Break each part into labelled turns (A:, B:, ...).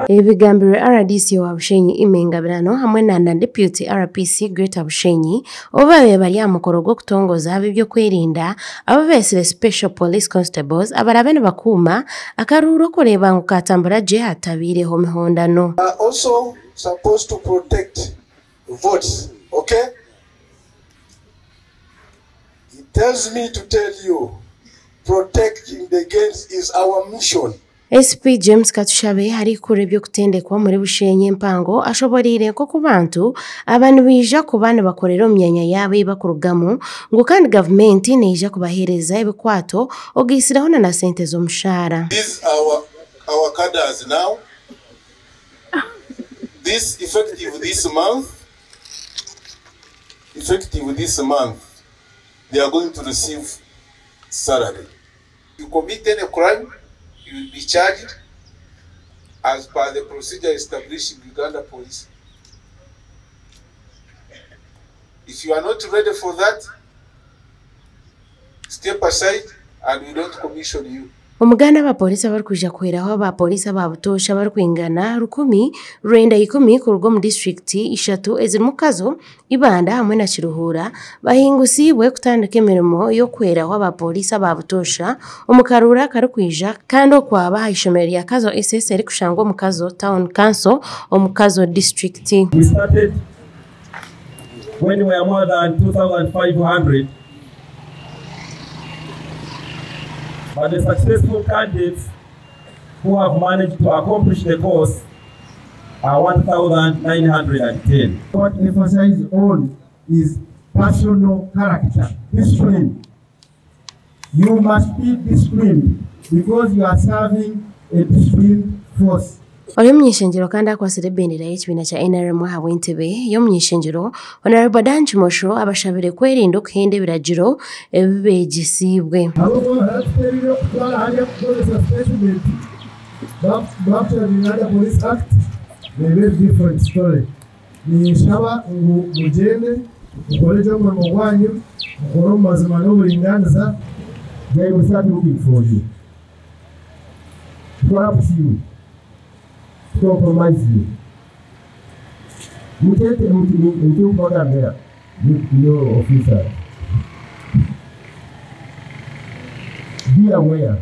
A: Ebigambiro RDC wa Bushenyi imengabirano hamwe na Deputy RPC Greater Bushenyi obabe bali amukoro gwo kutongoza abibyo kwerinda ababesire Special Police Constables abarabene bakuma akaruro koleba ngukatambura je hatabire ho mihondano.
B: Also supposed to protect votes, okay? It tells me to tell you, protecting the gains is our mission.
A: SP James Katushabe hari kurebyo kutendekwa muri Bushenyi mpango ashoborire ko kubantu abantu bija kubana bakorera myanya yabe bakurugamo ngo kandi government neja kubahereza ebikwato ogisiraho na sente zo mushara.
B: These our cadres now. This effective this month they are going to receive salary. You commit any crime, you will be charged as per the procedure established in Uganda Police. If you are not ready for that, step aside and we don't commission you.
A: Umuganda ba polisi bari kuja kweraho ba polisi babutosha bari kwingana 10 ku rugo mu district ishatu eziri mu kazo ibanda hamwe na Kiruhura bahingusiwe kutandika imirimo yo kweraho ba polisi babutosha umukarura kari kwija kandi okwaba hayishomeri ya kazo SS eri kushangwa mu kazo town council mu kazo district.
C: We started when we were more than 2,500. But the successful candidates who have managed to accomplish the course are 1,910.
D: What we emphasize on is personal character, discipline. You must be disciplined because you are serving a disciplined force.
A: Oyo mnyishengero kandi akwasire bendera y'ekibina kya NRM hawe Entebbe yo mnyishengero Honorable Danchi Mosho abashabire kwerinda okuhenda biragiro ebibegisibwe.
D: Nishaba mugende ukoleje mu mwanyu ukoro mazima no buringaniza they will start looking for you. Perhaps you compromise you. You take into program there with your officer. Be aware.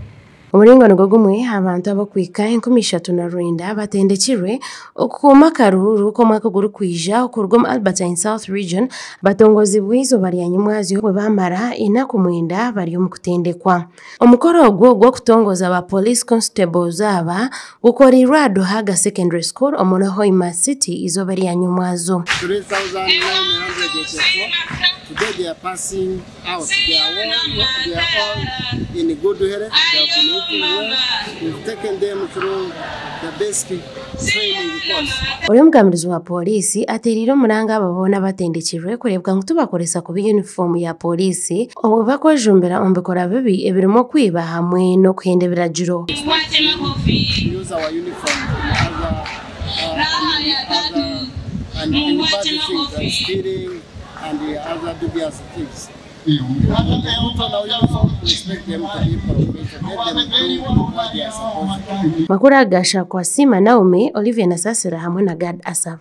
A: Umuringano gogumwe abantu abakwika 13 batendekirwe okukuma karuru ko mwaka guru kwija okurugom Albertine South Region batongozi bwizo bari yanyumwazi bwe bamara inaku mwenda bari omukutendekwa omukoro gwo kutongoza ba police constables aba gukorirwa Dohaga Secondary School omuno Hoima City izo bari yanyumwazo
E: 3,984. Today they are passing out. They are all in a good health. They are communicating well. We've taken them through the basic training course.
A: Oyo mugamirizi wa polisi ateriro muranga babona batendekirwe kurebwa ngo tubakoresa ku uniform ya polisi obo bakojumbera ombekora bibi ebirimo kwiba hamwe no kuhende biragiro.
E: Use our uniform and in bad things like stealing and the other dubious things.
A: Makura gasha kwa Sima Naomi, Olivia Nasasira hamwe na Gad Asaf.